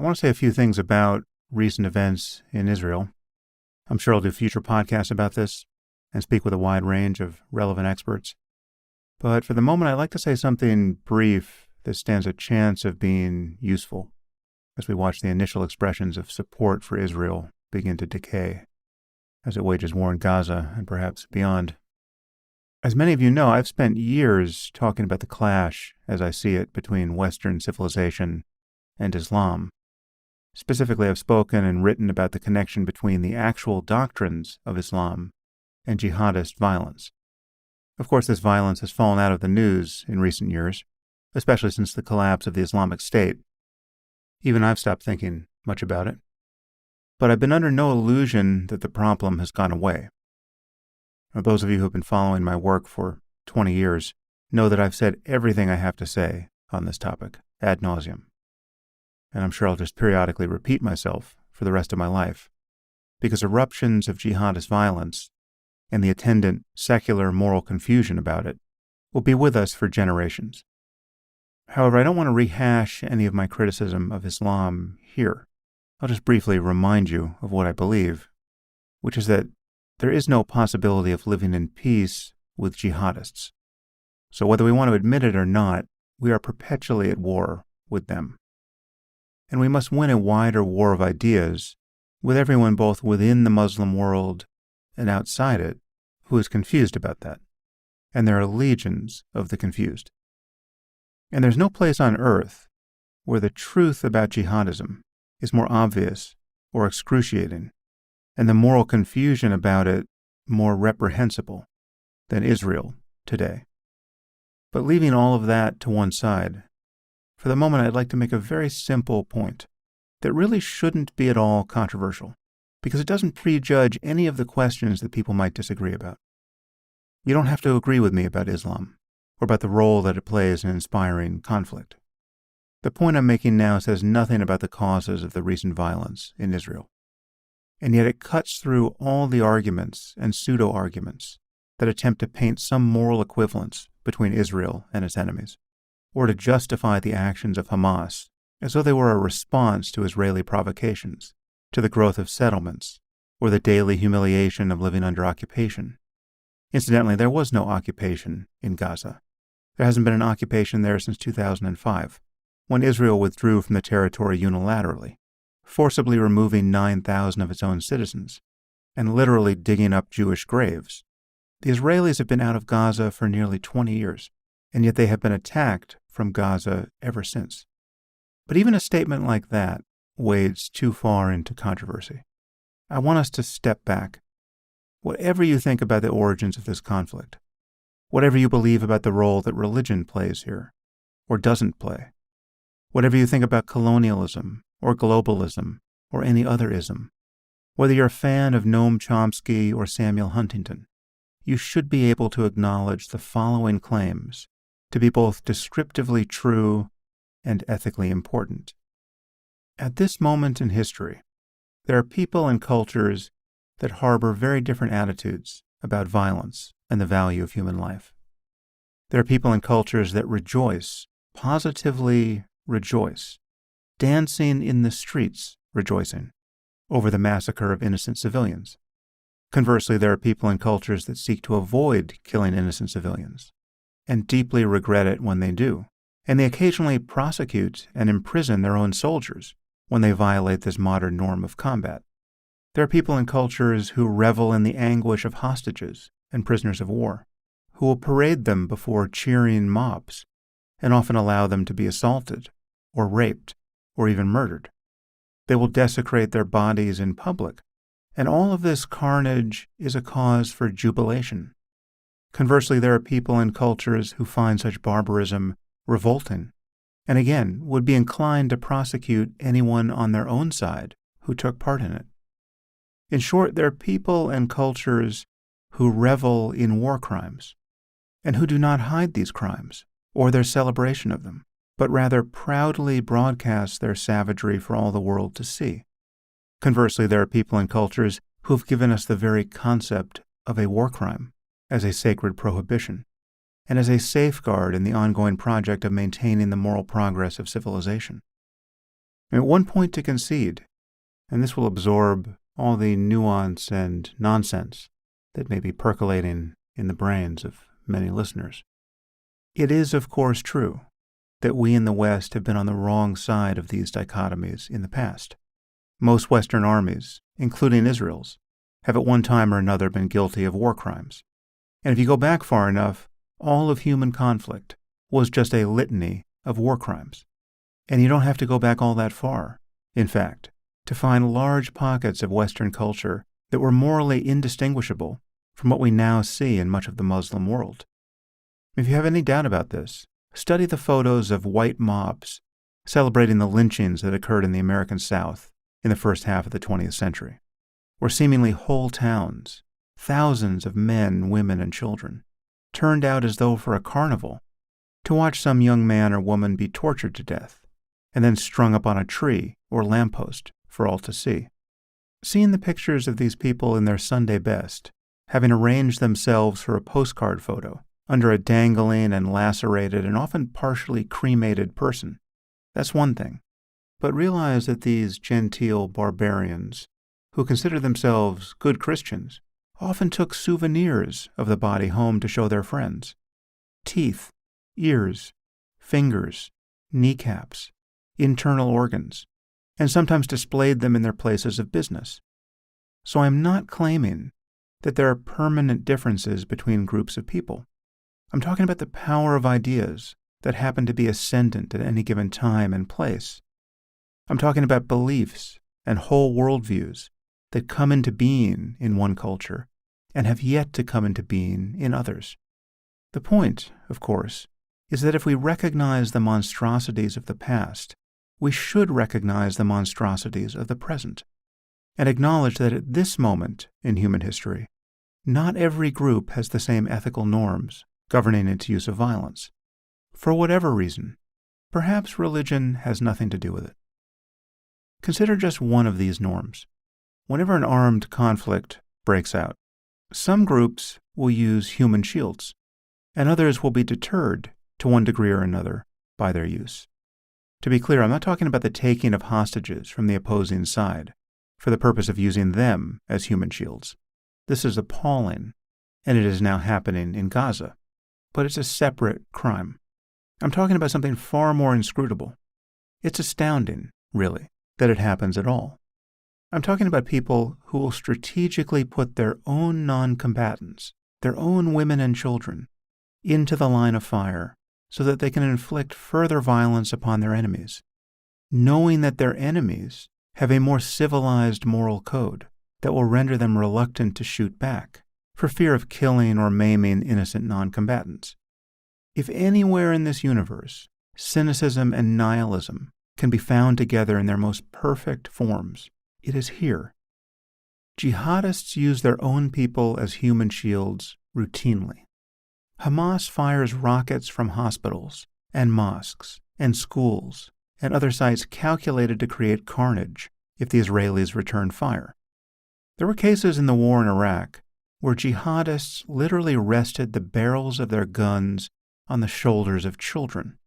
I want to say a few things about recent events in Israel. I'm sure I'll do future podcasts about this and speak with a wide range of relevant experts. But for the moment, I'd like to say something brief that stands a chance of being useful as we watch the initial expressions of support for Israel begin to decay as it wages war in Gaza and perhaps beyond. As many of you know, I've spent years talking about the clash, as I see it, between Western civilization and Islam. Specifically, I've spoken and written about the connection between the actual doctrines of Islam and jihadist violence. Of course, this violence has fallen out of the news in recent years, especially since the collapse of the Islamic State. Even I've stopped thinking much about it. But I've been under no illusion that the problem has gone away. Now, those of you who have been following my work for 20 years know that I've said everything I have to say on this topic, ad nauseum. And I'm sure I'll just periodically repeat myself for the rest of my life, because eruptions of jihadist violence and the attendant secular moral confusion about it will be with us for generations. However, I don't want to rehash any of my criticism of Islam here. I'll just briefly remind you of what I believe, which is that there is no possibility of living in peace with jihadists. So whether we want to admit it or not, we are perpetually at war with them. And we must win a wider war of ideas with everyone both within the Muslim world and outside it who is confused about that. And there are legions of the confused. And there's no place on earth where the truth about jihadism is more obvious or excruciating, and the moral confusion about it more reprehensible than Israel today. But leaving all of that to one side, for the moment I'd like to make a very simple point that really shouldn't be at all controversial, because it doesn't prejudge any of the questions that people might disagree about. You don't have to agree with me about Islam, or about the role that it plays in inspiring conflict. The point I'm making now says nothing about the causes of the recent violence in Israel. And yet it cuts through all the arguments and pseudo-arguments that attempt to paint some moral equivalence between Israel and its enemies, or to justify the actions of Hamas as though they were a response to Israeli provocations, to the growth of settlements, or the daily humiliation of living under occupation. Incidentally, there was no occupation in Gaza. There hasn't been an occupation there since 2005, when Israel withdrew from the territory unilaterally, forcibly removing 9,000 of its own citizens, and literally digging up Jewish graves. The Israelis have been out of Gaza for nearly 20 years, and yet they have been attacked from Gaza ever since. But even a statement like that wades too far into controversy. I want us to step back. Whatever you think about the origins of this conflict, whatever you believe about the role that religion plays here, or doesn't play, whatever you think about colonialism, or globalism, or any other ism, whether you're a fan of Noam Chomsky or Samuel Huntington, you should be able to acknowledge the following claims to be both descriptively true and ethically important. At this moment in history, there are people and cultures that harbor very different attitudes about violence and the value of human life. There are people and cultures that rejoice, positively rejoice, dancing in the streets rejoicing over the massacre of innocent civilians. Conversely, there are people and cultures that seek to avoid killing innocent civilians and deeply regret it when they do, and they occasionally prosecute and imprison their own soldiers when they violate this modern norm of combat. There are people and cultures who revel in the anguish of hostages and prisoners of war, who will parade them before cheering mobs and often allow them to be assaulted or raped or even murdered. They will desecrate their bodies in public, and all of this carnage is a cause for jubilation. Conversely, there are people and cultures who find such barbarism revolting, and again would be inclined to prosecute anyone on their own side who took part in it. In short, there are people and cultures who revel in war crimes, and who do not hide these crimes or their celebration of them, but rather proudly broadcast their savagery for all the world to see. Conversely, there are people and cultures who have given us the very concept of a war crime as a sacred prohibition, and as a safeguard in the ongoing project of maintaining the moral progress of civilization. At one point to concede, and this will absorb all the nuance and nonsense that may be percolating in the brains of many listeners. It is, of course, true that we in the West have been on the wrong side of these dichotomies in the past. Most Western armies, including Israel's, have at one time or another been guilty of war crimes. And if you go back far enough, all of human conflict was just a litany of war crimes. And you don't have to go back all that far, in fact, to find large pockets of Western culture that were morally indistinguishable from what we now see in much of the Muslim world. If you have any doubt about this, study the photos of white mobs celebrating the lynchings that occurred in the American South in the first half of the 20th century, where seemingly whole towns, thousands of men, women, and children, turned out as though for a carnival to watch some young man or woman be tortured to death and then strung up on a tree or lamppost for all to see. Seeing the pictures of these people in their Sunday best, having arranged themselves for a postcard photo under a dangling and lacerated and often partially cremated person, that's one thing. But realize that these genteel barbarians, who consider themselves good Christians, often took souvenirs of the body home to show their friends. Teeth, ears, fingers, kneecaps, internal organs, and sometimes displayed them in their places of business. So I'm not claiming that there are permanent differences between groups of people. I'm talking about the power of ideas that happen to be ascendant at any given time and place. I'm talking about beliefs and whole worldviews that come into being in one culture and have yet to come into being in others. The point, of course, is that if we recognize the monstrosities of the past, we should recognize the monstrosities of the present, and acknowledge that at this moment in human history, not every group has the same ethical norms governing its use of violence. For whatever reason, perhaps religion has nothing to do with it. Consider just one of these norms. Whenever an armed conflict breaks out, some groups will use human shields, and others will be deterred to one degree or another by their use. To be clear, I'm not talking about the taking of hostages from the opposing side for the purpose of using them as human shields. This is appalling, and it is now happening in Gaza. But it's a separate crime. I'm talking about something far more inscrutable. It's astounding, really, that it happens at all. I'm talking about people who will strategically put their own non-combatants, their own women and children, into the line of fire so that they can inflict further violence upon their enemies, knowing that their enemies have a more civilized moral code that will render them reluctant to shoot back for fear of killing or maiming innocent non-combatants. If anywhere in this universe cynicism and nihilism can be found together in their most perfect forms, it is here. Jihadists use their own people as human shields routinely. Hamas fires rockets from hospitals and mosques and schools and other sites calculated to create carnage if the Israelis return fire. There were cases in the war in Iraq where jihadists literally rested the barrels of their guns on the shoulders of children.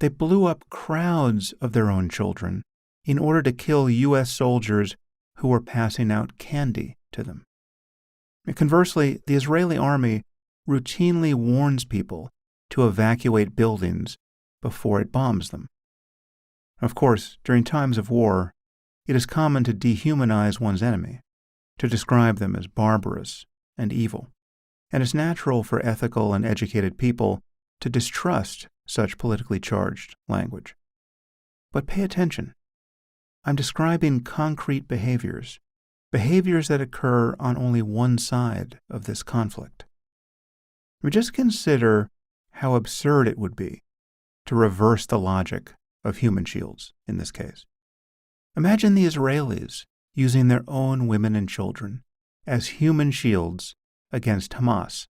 They blew up crowds of their own children in order to kill U.S. soldiers who were passing out candy to them. And conversely, the Israeli army routinely warns people to evacuate buildings before it bombs them. Of course, during times of war, it is common to dehumanize one's enemy, to describe them as barbarous and evil, and it's natural for ethical and educated people to distrust such politically charged language. But pay attention. I'm describing concrete behaviors that occur on only one side of this conflict. We just consider how absurd it would be to reverse the logic of human shields in this case. Imagine the Israelis using their own women and children as human shields against Hamas.